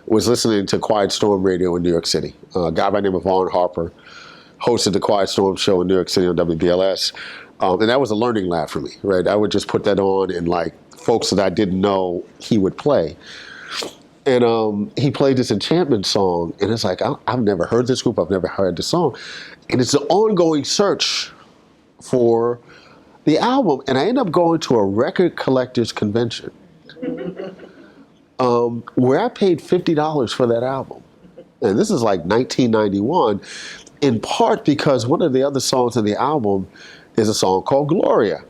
was listening to Quiet Storm Radio in New York City. A guy by the name of Vaughn Harper hosted the Quiet Storm show in New York City on WBLS. And that was a learning lab for me, right? I would just put that on and like folks that I didn't know he would play. And he played this Enchantment song, and it's like, I've never heard this group, I've never heard this song. And it's an ongoing search for the album, and I end up going to a record collectors convention where I paid $50 for that album. And this is like 1991, in part because one of the other songs in the album is a song called Gloria,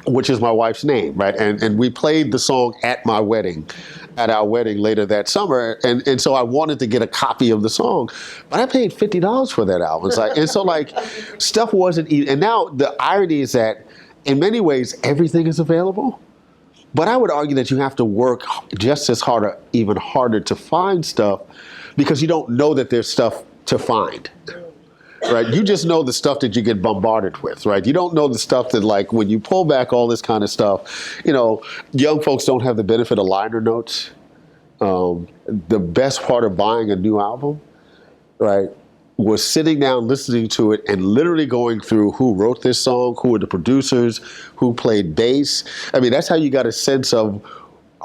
which is my wife's name, right? And we played the song at our wedding later that summer. And so I wanted to get a copy of the song, but I paid $50 for that album. Stuff wasn't easy. And now the irony is that in many ways, everything is available. But I would argue that you have to work just as hard or even harder to find stuff because you don't know that there's stuff to find. Right, you just know the stuff that you get bombarded with, right? You don't know the stuff that, like, when you pull back all this kind of stuff, young folks don't have the benefit of liner notes. The best part of buying a new album, right, was sitting down, listening to it, and literally going through who wrote this song, who were the producers, who played bass. I mean, that's how you got a sense of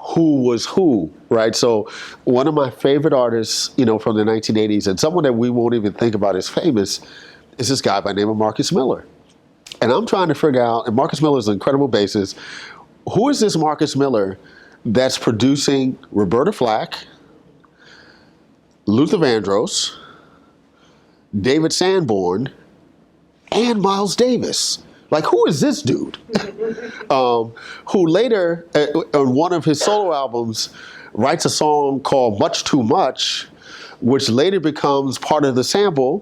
who was who, right? So one of my favorite artists, from the 1980s, and someone that we won't even think about as famous, is this guy by the name of Marcus Miller. And I'm trying to figure out, and Marcus Miller is an incredible bassist, who is this Marcus Miller that's producing Roberta Flack, Luther Vandross, David Sanborn, and Miles Davis? Like, who is this dude? Who later, on one of his solo albums, writes a song called Much Too Much, which later becomes part of the sample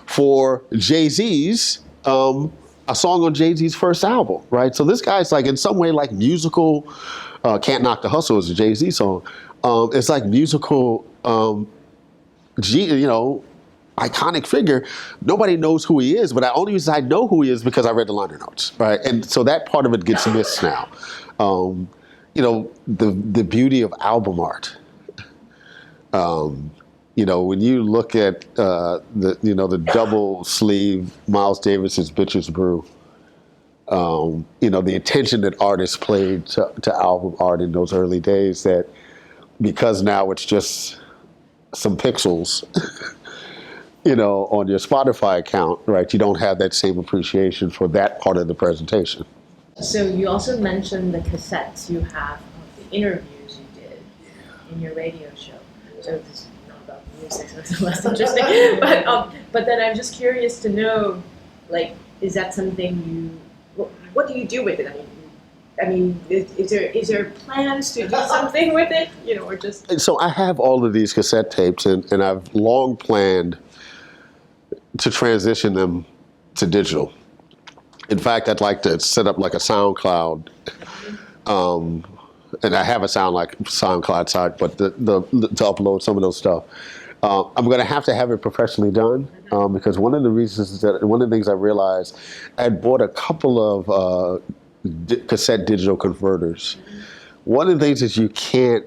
for Jay-Z's, a song on Jay-Z's first album, right? So this guy's like, in some way, like musical, Can't Knock the Hustle is a Jay-Z song. It's like musical, iconic figure. Nobody knows who he is, but the only reason I know who he is because I read the liner notes, right? And so that part of it gets missed now. The beauty of album art. When you look at the double sleeve Miles Davis's Bitches Brew, the attention that artists played to album art in those early days, that because now it's just some pixels on your Spotify account, right? You don't have that same appreciation for that part of the presentation. So you also mentioned the cassettes you have of the interviews you did in your radio show. So this is not about music, so it's less interesting. But then I'm just curious to know, like, is that something what do you do with it? I mean, is there plans to do something with it? Or just? And so I have all of these cassette tapes, and I've long planned to transition them to digital. In fact, I'd like to set up like a SoundCloud, and I have a SoundCloud site, but to upload some of those stuff. I'm going to have it professionally done because one of the things I realized, I had bought a couple of cassette digital converters. One of the things that you can't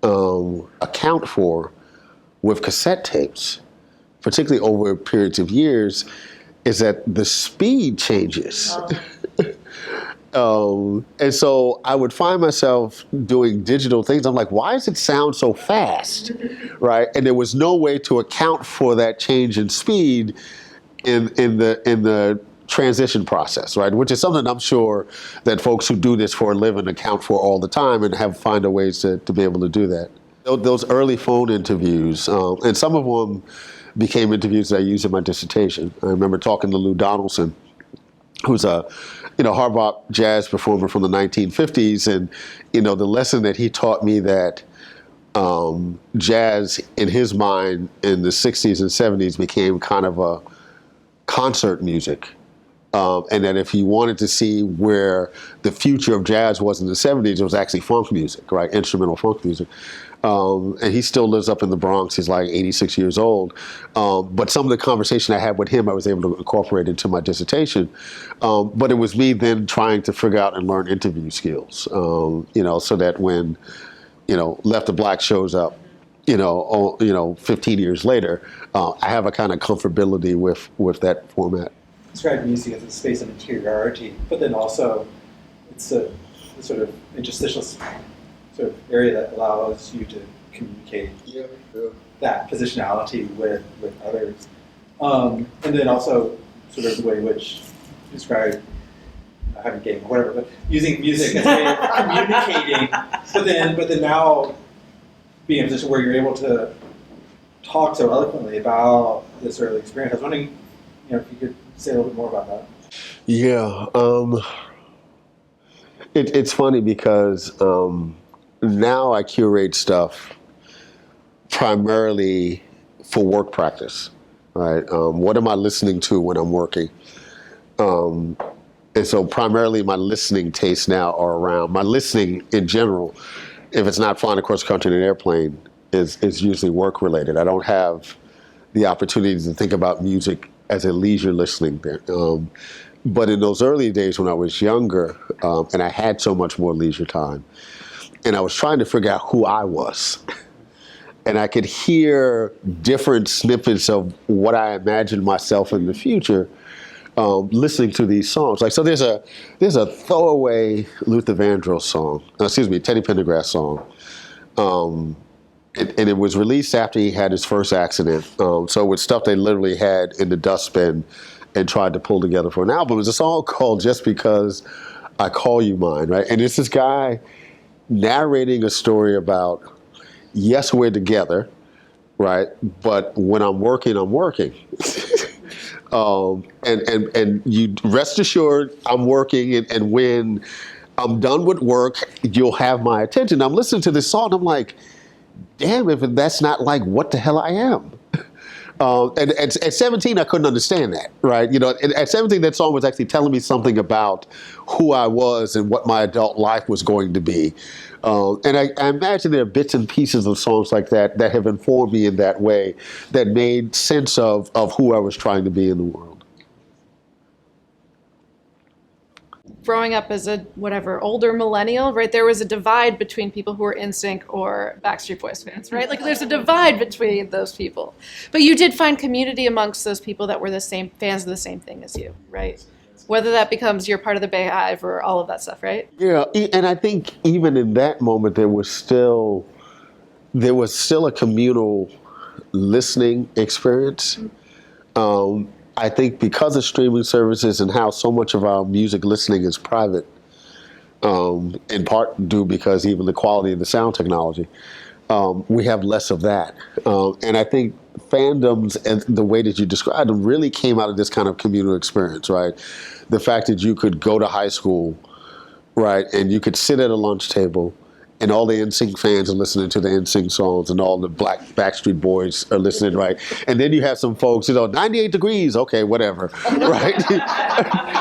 account for with cassette tapes, particularly over periods of years, is that the speed changes. And so I would find myself doing digital things. I'm like, why does it sound so fast, right? And there was no way to account for that change in speed in the transition process, right? Which is something I'm sure that folks who do this for a living account for all the time and find a ways to be able to do that. those early phone interviews, and some of them became interviews that I used in my dissertation. I remember talking to Lou Donaldson, who's a hard rock jazz performer from the 1950s, and the lesson that he taught me that jazz in his mind in the 60s and 70s became kind of a concert music. And that if you wanted to see where the future of jazz was in the 70s, it was actually funk music, right? Instrumental funk music. And he still lives up in the Bronx. He's like 86 years old. But some of the conversation I had with him, I was able to incorporate into my dissertation. But it was me then trying to figure out and learn interview skills, so that when, Left of Black shows up, 15 years later, I have a kind of comfortability with that format. Describe music as a space of interiority, but then also it's a sort of interstitial sort of area that allows you to communicate that positionality with others. And then also sort of the way in which you describe having game or whatever, but using music as a way of communicating, but then now being in a position where you're able to talk so eloquently about this early experience. I was wondering, if you could say a little bit more about that. Yeah, it's funny because now I curate stuff primarily for work practice, right? What am I listening to when I'm working? And so primarily my listening tastes now are around, my listening in general, if it's not flying across the country in an airplane, is usually work related. I don't have the opportunity to think about music as a leisure listening there. But in those early days when I was younger, and I had so much more leisure time, and I was trying to figure out who I was, and I could hear different snippets of what I imagined myself in the future, listening to these songs. Like, so there's a throwaway Luther Vandross song, Teddy Pendergrass song, and it was released after he had his first accident. So it was stuff they literally had in the dustbin and tried to pull together for an album. It was a song called Just Because I Call You Mine, right? And it's this guy narrating a story about, yes, we're together, right? But when I'm working, I'm working. And you rest assured I'm working, and when I'm done with work, you'll have my attention. I'm listening to this song, and I'm like, damn, if that's not like what the hell I am. And at 17, I couldn't understand that, right? At 17, that song was actually telling me something about who I was and what my adult life was going to be. And I imagine there are bits and pieces of songs like that that have informed me in that way, that made sense of who I was trying to be in the world. Growing up as a older millennial, right, there was a divide between people who were NSYNC or Backstreet Boys fans, right? Like, there's a divide between those people. But you did find community amongst those people that were the same fans of the same thing as you, right? Whether that becomes you're part of the Bay Hive or all of that stuff, right? Yeah, and I think even in that moment there was still a communal listening experience. I think because of streaming services and how so much of our music listening is private, in part due because even the quality of the sound technology, we have less of that. And I think fandoms and the way that you described them really came out of this kind of communal experience, right? The fact that you could go to high school, right, and you could sit at a lunch table and all the NSYNC fans are listening to the NSYNC songs, and all the Black Backstreet Boys are listening, right? And then you have some folks, 98 degrees, okay, whatever, right?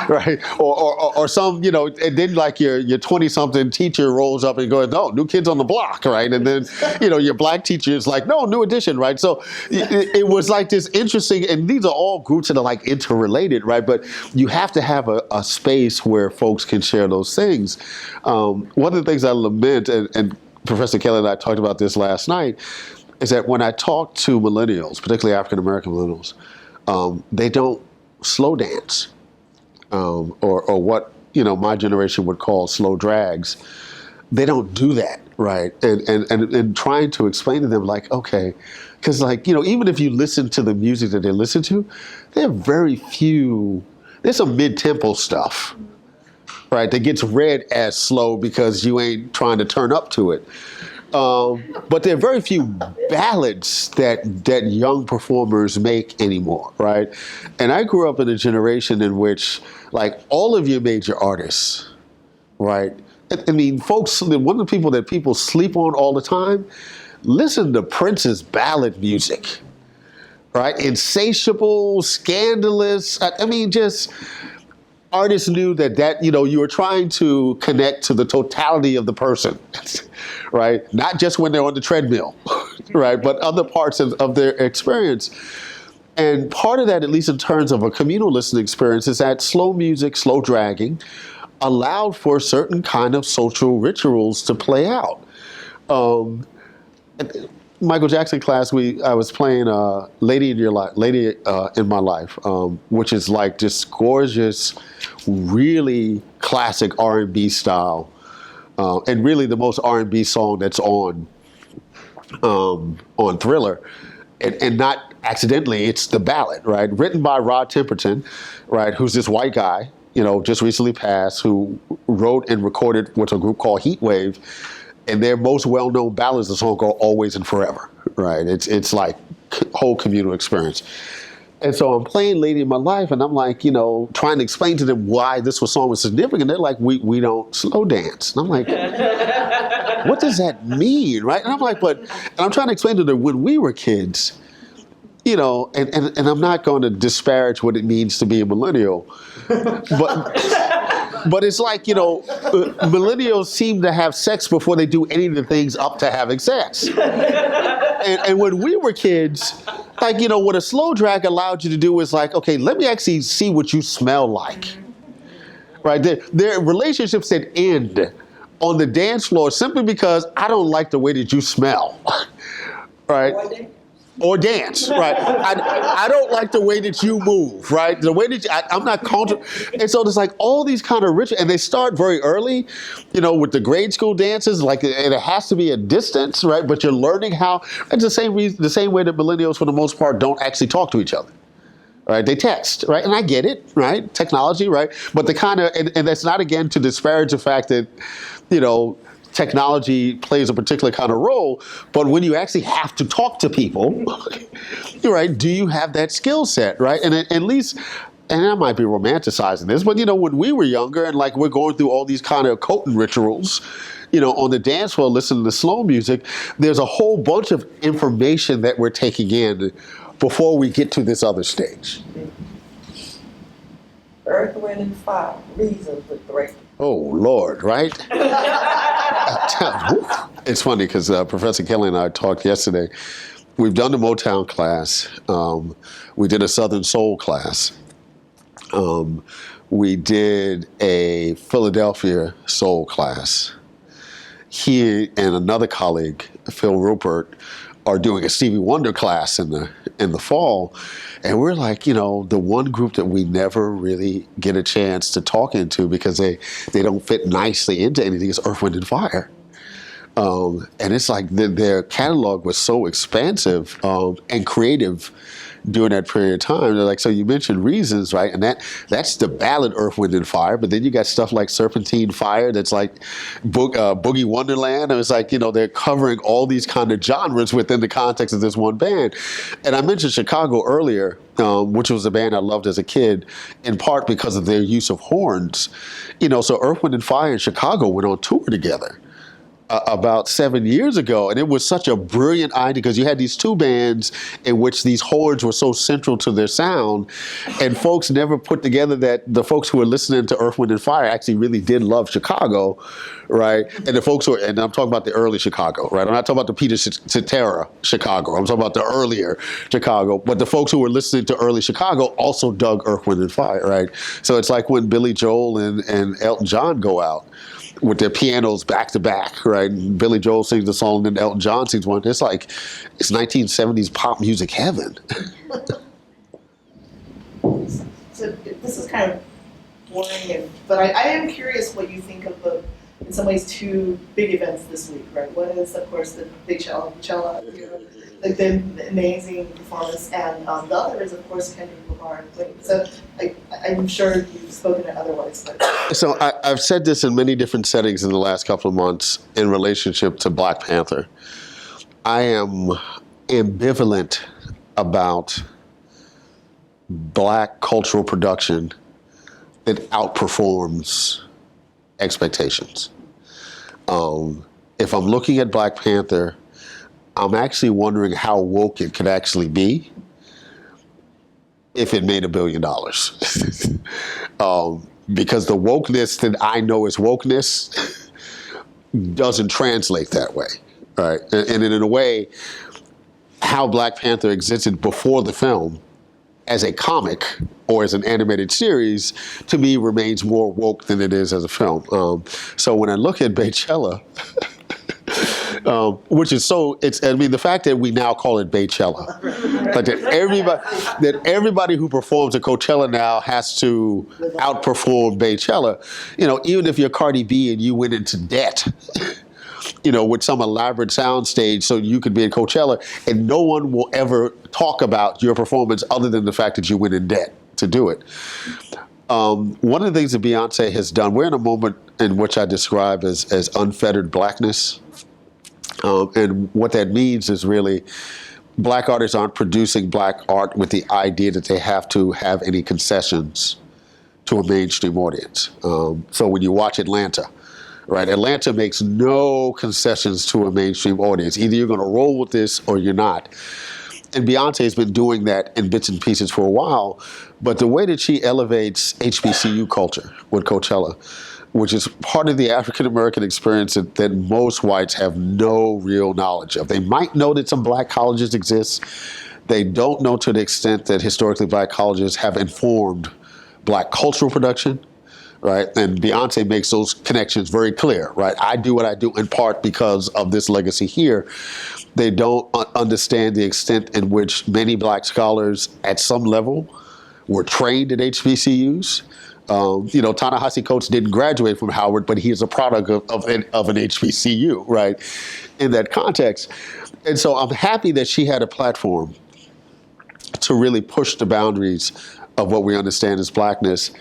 Right? Or some, and then like your 20-something teacher rolls up and goes, no, New Kids on the Block, right? And then, your Black teacher is like, no, New Edition, right? So it was like this interesting, and these are all groups that are like interrelated, right? But you have to have a space where folks can share those things. One of the things I lament, and Professor Kelly and I talked about this last night, is that when I talk to millennials, particularly African-American millennials, they don't slow dance, or what, my generation would call slow drags. They don't do that, right? And trying to explain to them, like, okay, because even if you listen to the music that they listen to, there are very few, there's some mid-tempo stuff, right, that gets read as slow because you ain't trying to turn up to it, But there are very few ballads that young performers make anymore, right? And I grew up in a generation in which, like, all of your major artists, right? I mean, folks, one of the people that people sleep on all the time, listen to Prince's ballad music, right? Insatiable, scandalous. I mean, just artists knew that you were trying to connect to the totality of the person, right? Not just when they're on the treadmill, right? But other parts of their experience. And part of that, at least in terms of a communal listening experience, is that slow music, slow dragging, allowed for certain kind of social rituals to play out. Michael Jackson class, I was playing "Lady in My Life," which is like this gorgeous, really classic R&B style, and really the most R&B song that's on Thriller, and not accidentally, it's the ballad, right? Written by Rod Temperton, right? Who's this white guy, just recently passed, who wrote and recorded what's a group called Heatwave. And their most well-known ballad is a song called "Always and Forever," right? It's like whole communal experience. And so I'm playing "Lady in My Life," and I'm like, trying to explain to them why this song was significant. They're like, we don't slow dance. And I'm like, what does that mean, right? And I'm like, and I'm trying to explain to them when we were kids, and I'm not going to disparage what it means to be a millennial, but it's like, millennials seem to have sex before they do any of the things up to having sex. And when we were kids, like, what a slow drag allowed you to do is like, okay, let me actually see what you smell like. Right? There are relationships that end on the dance floor simply because I don't like the way that you smell. Right? Or dance, right? I don't like the way that you move, right? The way that I'm not comfortable. And so there's like all these kind of rituals, and they start very early, with the grade school dances, like, and it has to be a distance, right? But you're learning how, it's the same way that millennials, for the most part, don't actually talk to each other. Right, they text, right, and I get it, right, technology, right, but the kind of, and that's not again to disparage the fact that, technology plays a particular kind of role, but when you actually have to talk to people, you're right, do you have that skill set, right? And at least, and I might be romanticizing this, but when we were younger and like we're going through all these kind of Coton rituals, on the dance floor, listening to slow music, there's a whole bunch of information that we're taking in before we get to this other stage. Earth, Wind, and Fire, reasons with break. Oh, Lord, right? It's funny because Professor Kelly and I talked yesterday. We've done the Motown class. We did a Southern Soul class. We did a Philadelphia Soul class. He and another colleague, Phil Rupert, are doing a Stevie Wonder class in the fall. And we're like, the one group that we never really get a chance to talk into because they don't fit nicely into anything is Earth, Wind, and Fire. And it's like their catalog was so expansive and creative during that period of time. They're like, so you mentioned Reasons, right? And that's the ballad Earth, Wind, and Fire. But then you got stuff like Serpentine Fire that's like Boogie Wonderland. And it's like, they're covering all these kind of genres within the context of this one band. And I mentioned Chicago earlier, which was a band I loved as a kid, in part because of their use of horns. So Earth, Wind, and Fire and Chicago went on tour together. About 7 years ago, and it was such a brilliant idea because you had these two bands in which these horns were so central to their sound, and folks never put together that the folks who were listening to Earth, Wind, and Fire actually really did love Chicago, right? And the folks who, and I'm talking about the early Chicago, right? I'm not talking about the Peter Cetera Chicago. I'm talking about the earlier Chicago. But the folks who were listening to early Chicago also dug Earth, Wind, and Fire, right? So it's like when Billy Joel and Elton John go out with their pianos back to back, right? And Billy Joel sings the song, and then Elton John sings one. It's like, it's 1970s pop music heaven. So this is kind of boring, but I am curious what you think of in some ways two big events this week, right? One is, of course, the Beychella, you know, the amazing performance, and the other is, of course, Kendrick Lamar. So I'm sure you've spoken to otherwise. But. So I've said this in many different settings in the last couple of months in relationship to Black Panther. I am ambivalent about Black cultural production that outperforms expectations. If I'm looking at Black Panther, I'm actually wondering how woke it could actually be if it made $1 billion. Because the wokeness that I know is wokeness doesn't translate that way, right? And in a way, how Black Panther existed before the film as a comic or as an animated series, to me, remains more woke than it is as a film. So when I look at Beychella, which is the fact that we now call it Beychella, but that everybody who performs at Coachella now has to outperform Beychella. You know, even if you're Cardi B and you went into debt, you know, with some elaborate soundstage so you could be at Coachella, and no one will ever talk about your performance other than the fact that you went in debt to do it. One of the things that Beyonce has done, we're in a moment in which I describe as unfettered Blackness. And what that means is really Black artists aren't producing Black art with the idea that they have to have any concessions to a mainstream audience. So when you watch Atlanta, right, Atlanta makes no concessions to a mainstream audience. Either you're going to roll with this or you're not. And Beyonce's been doing that in bits and pieces for a while. But the way that she elevates HBCU culture with Coachella, which is part of the African-American experience that most whites have no real knowledge of. They might know that some Black colleges exist. They don't know to the extent that historically Black colleges have informed Black cultural production, right? And Beyonce makes those connections very clear, right? I do what I do in part because of this legacy here. They don't understand the extent in which many Black scholars at some level were trained at HBCUs. You know, Ta-Nehisi Coates didn't graduate from Howard, but he is a product of an HBCU, right, in that context. And so I'm happy that she had a platform to really push the boundaries of what we understand as Blackness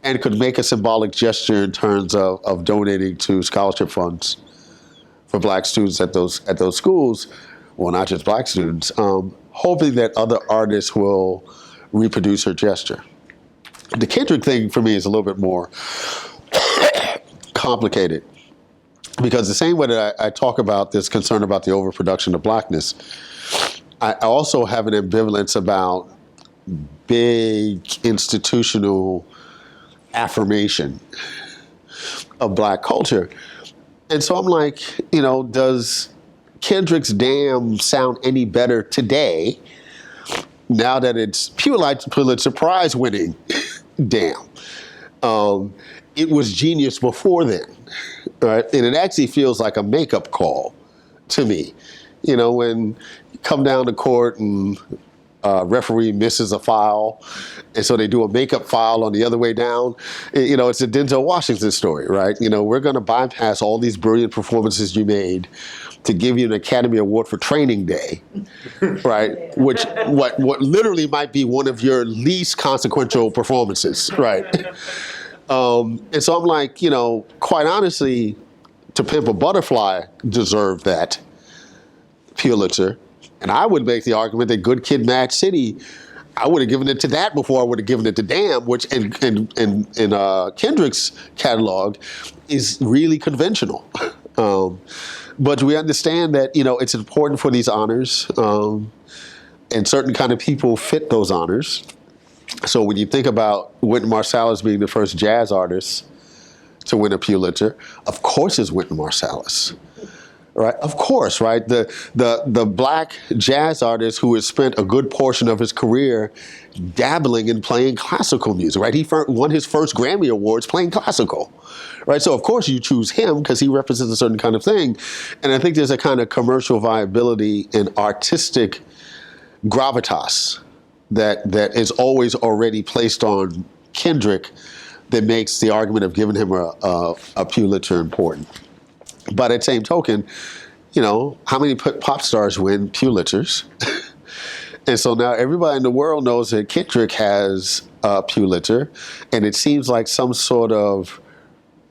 and could make a symbolic gesture in terms of donating to scholarship funds for Black students at those schools, well, not just Black students, hoping that other artists will reproduce her gesture. The Kendrick thing for me is a little bit more complicated because the same way that I talk about this concern about the overproduction of Blackness, I also have an ambivalence about big institutional affirmation of Black culture. And so I'm like, you know, does Kendrick's Damn sound any better today now that it's Pulitzer Prize winning Damn? It was genius before then, right? And it actually feels like a makeup call to me. You know, when you come down to court and referee misses a foul, and so they do a makeup foul on the other way down. You know, it's a Denzel Washington story, right? You know, we're going to bypass all these brilliant performances you made to give you an Academy Award for Training Day, right? Which what literally might be one of your least consequential performances, right? And so I'm like, you know, quite honestly, To Pimp a Butterfly deserved that Pulitzer. And I would make the argument that Good Kid, Mad City, I would have given it to that before I would have given it to Damn, which in Kendrick's catalog is really conventional. But we understand that, you know, it's important for these honors, and certain kind of people fit those honors. So when you think about Wynton Marsalis being the first jazz artist to win a Pulitzer, of course it's Wynton Marsalis. Right, of course, right. The Black jazz artist who has spent a good portion of his career dabbling in playing classical music. Right, he won his first Grammy Awards playing classical. Right, so of course you choose him because he represents a certain kind of thing, and I think there's a kind of commercial viability and artistic gravitas that is always already placed on Kendrick that makes the argument of giving him a Pulitzer important. But at the same token, you know, how many pop stars win Pulitzers? And so now everybody in the world knows that Kendrick has a Pulitzer, and it seems like some sort of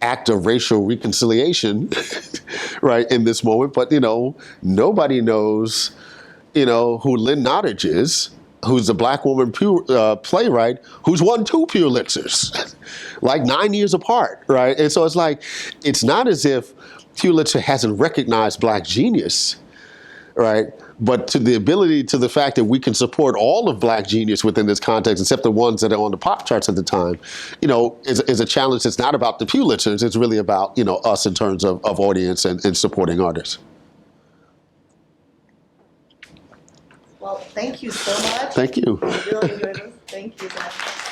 act of racial reconciliation, right, in this moment. But, you know, nobody knows, you know, who Lynn Nottage is, who's the black woman playwright who's won 2 Pulitzers, like 9 years apart, right? And so it's like, it's not as if Pulitzer hasn't recognized black genius, right? But to the fact that we can support all of black genius within this context, except the ones that are on the pop charts at the time, you know, is a challenge that's not about the Pulitzers. It's really about, you know, us in terms of audience and supporting artists. Well, thank you so much. Thank you. I really enjoyed this. Thank you so much.